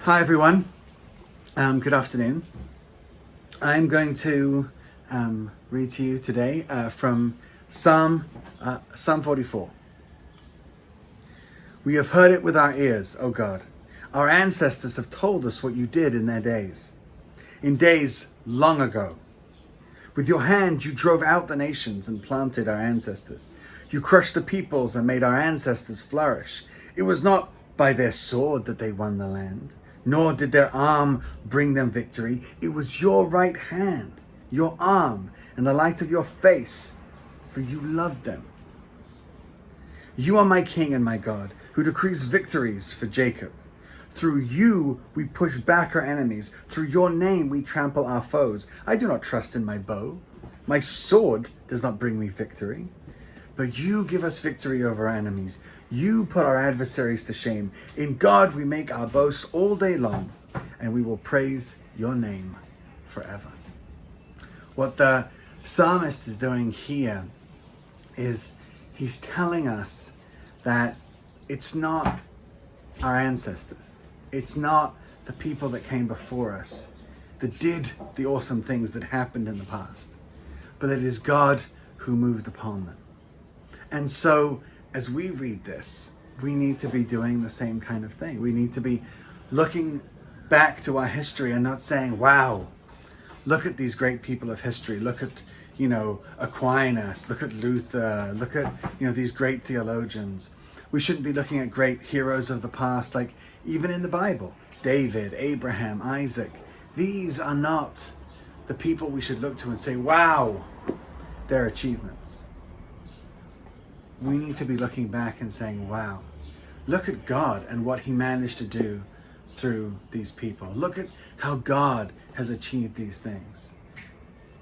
Hi everyone, good afternoon. I'm going to read to you today from Psalm 44. We have heard it with our ears, O God. Our ancestors have told us what you did in their days, in days long ago. With your hand you drove out the nations and planted our ancestors. You crushed the peoples and made our ancestors flourish. It was not by their sword that they won the land, nor did their arm bring them victory. It was your right hand, your arm, and the light of your face, for you loved them. You are my King and my God, who decrees victories for Jacob. Through you we push back our enemies. Through your name we trample our foes. I do not trust in my bow. My sword does not bring me victory. But you give us victory over our enemies. You put our adversaries to shame. In God we make our boast all day long, and we will praise your name forever. What the psalmist is doing here is he's telling us that it's not our ancestors. It's not the people that came before us that did the awesome things that happened in the past, but it is God who moved upon them. And so as we read this, we need to be doing the same kind of thing. We need to be looking back to our history and not saying, wow, look at these great people of history. Look at, Aquinas, look at Luther, look at, these great theologians. We shouldn't be looking at great heroes of the past, like even in the Bible, David, Abraham, Isaac. These are not the people we should look to and say, wow, their achievements. We need to be looking back and saying, wow, look at God and what he managed to do through these people. Look at how God has achieved these things.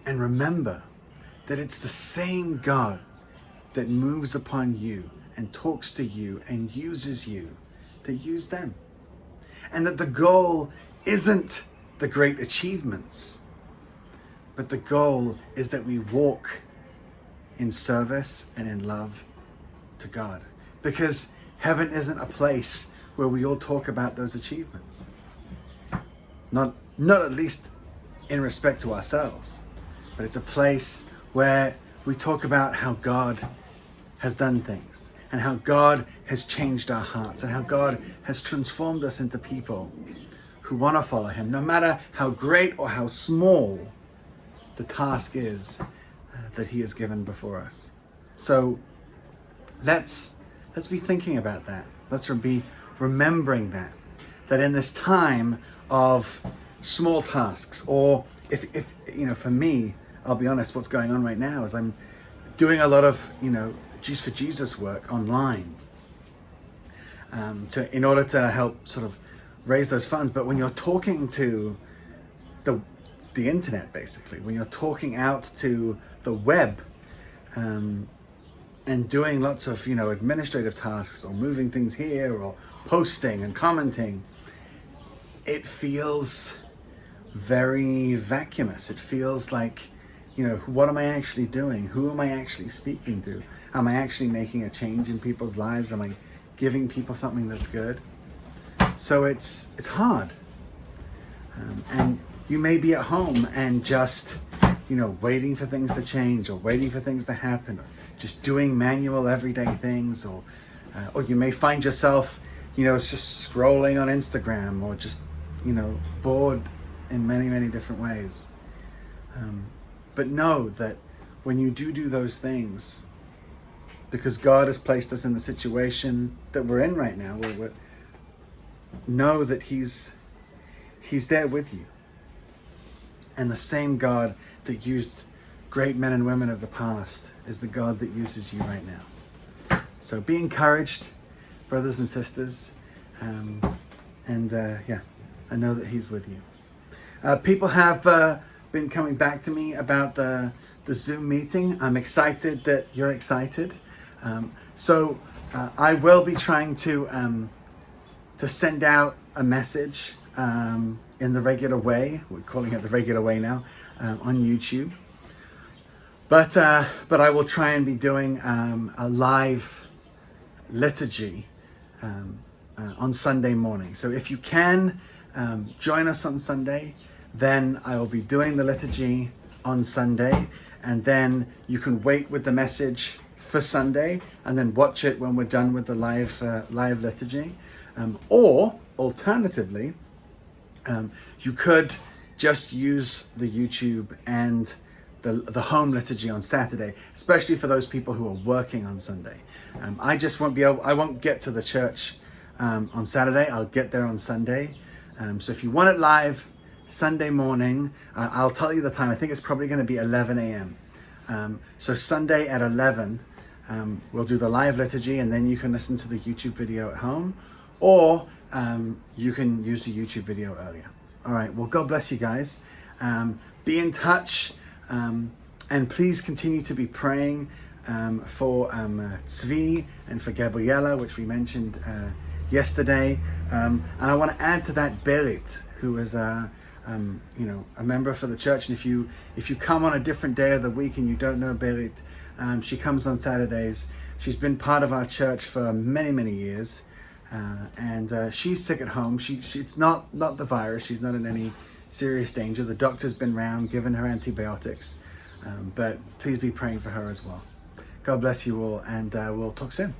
And remember that it's the same God that moves upon you and talks to you and uses you that use them. And that the goal isn't the great achievements, but the goal is that we walk in service and in love to God. Because heaven isn't a place where we all talk about those achievements. Not at least in respect to ourselves, but it's a place where we talk about how God has done things and how God has changed our hearts and how God has transformed us into people who want to follow him, no matter how great or how small the task is that he has given before us. So let's be thinking about that. Let's be remembering that in this time of small tasks, or if for me, I'll be honest, what's going on right now is I'm doing a lot of Juice for Jesus work online in order to help sort of raise those funds. But when you're talking to the internet, basically, when you're talking out to the web, and doing lots of, administrative tasks or moving things here or posting and commenting, it feels very vacuous. It feels like, what am I actually doing? Who am I actually speaking to? Am I actually making a change in people's lives? Am I giving people something that's good? So it's hard. And you may be at home and just, waiting for things to change or waiting for things to happen, or just doing manual everyday things, or you may find yourself, just scrolling on Instagram, or just, bored in many, many different ways. But know that when you do those things, because God has placed us in the situation that we're in right now, know that He's there with you. And the same God that used great men and women of the past is the God that uses you right now. So be encouraged, brothers and sisters. I know that He's with you. People have been coming back to me about the Zoom meeting. I'm excited that you're excited. So I will be trying to send out a message in the regular way. We're calling it the regular way now, on YouTube. But I will try and be doing a live liturgy on Sunday morning. So if you can, join us on Sunday. Then I will be doing the liturgy on Sunday, and then you can wait with the message for Sunday and then watch it when we're done with the live liturgy. Or alternatively, you could just use the YouTube and the home liturgy on Saturday, especially for those people who are working on Sunday. I won't get to the church on Saturday. I'll get there on Sunday. So if you want it live, Sunday morning, I'll tell you the time. I think it's probably going to be 11 a.m. So Sunday at 11, we'll do the live liturgy, and then you can listen to the YouTube video at home, or you can use the YouTube video earlier. All right, well, God bless you guys. Be in touch, and please continue to be praying for Tzvi and for Gabriella, which we mentioned yesterday. And I want to add to that Berit, who is a member for the church. And if you come on a different day of the week and you don't know Berit, she comes on Saturdays. She's been part of our church for many, many years. And she's sick at home. It's not the virus. She's not in any serious danger. The doctor's been round, given her antibiotics. But please be praying for her as well. God bless you all, and we'll talk soon.